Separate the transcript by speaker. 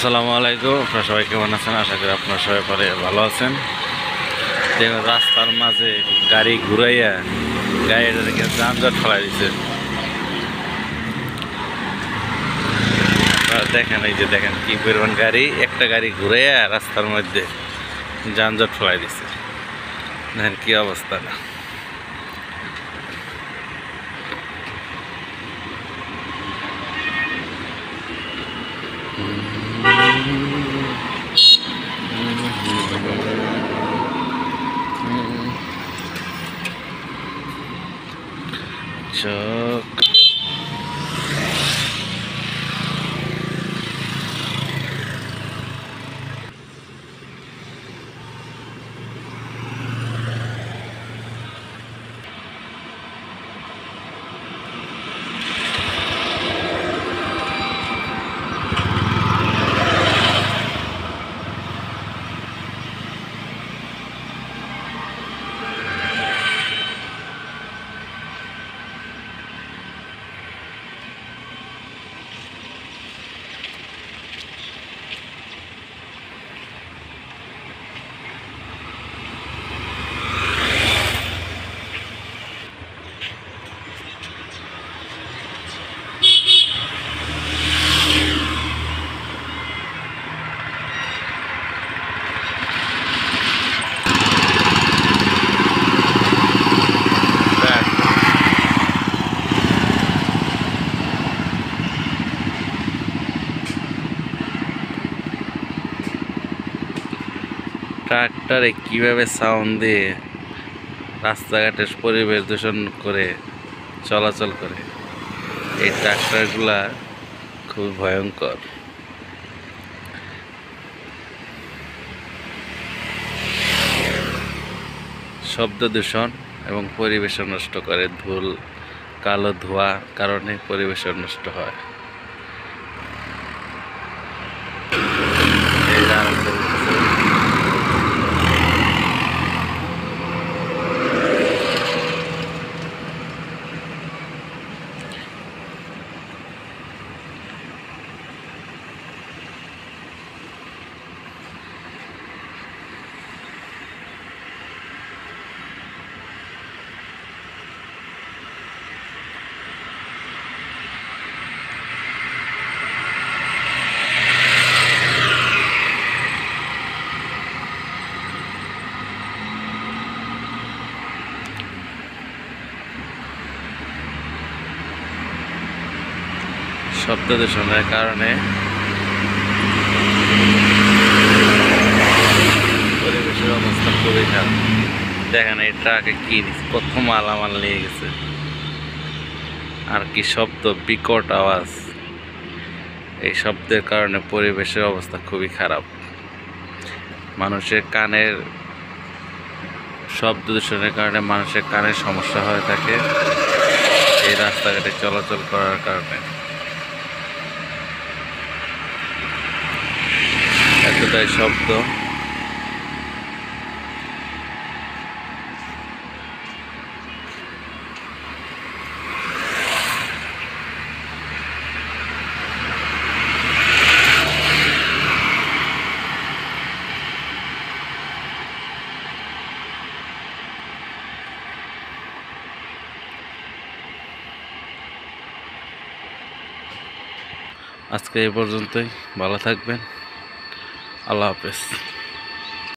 Speaker 1: আসসালামু আলাইকুম। আপনারা সবাই কেমন আছেন? আশা করি আপনারা সবাই পরে ভালো আছেন। দেখুন রাস্তার মাঝে গাড়ি ঘুরাইয়া গাড়িটাকে যানজট ফেলাই দিচ্ছে। দেখেন এই যে দেখেন কি পরিমাণ গাড়ি, একটা গাড়ি ঘুরাইয়া রাস্তার মধ্যে যানজট ফেলাই দিচ্ছে। দেখেন কি অবস্থা। চক ট্রাক্টরে কীভাবে সাউন্ড দিয়ে রাস্তাঘাটের পরিবেশ দূষণ করে চলাচল করে, এই ট্রাক্টরগুলা খুব ভয়ঙ্কর। শব্দ দূষণ এবং পরিবেশ নষ্ট করে। ধুল কালো ধোঁয়া কারণে পরিবেশ নষ্ট হয়। শব্দ দূষণের কারণে পরিবেশের অবস্থা খুবই খারাপ। দেখেন এই ট্রাকে কি কত মালামাল নিয়ে গেছে, আর কি শব্দ, বিকট আওয়াজ। এই শব্দের কারণে পরিবেশের অবস্থা খুবই খারাপ। মানুষের কানের শব্দ দূষণের কারণে মানুষের কানের সমস্যা হয়ে থাকে এই রাস্তাঘাটে চলাচল করার কারণে। এতটাই শব্দ। আজকে এই পর্যন্তই। ভালো থাকবেন। আল্লাহ হাফেজ।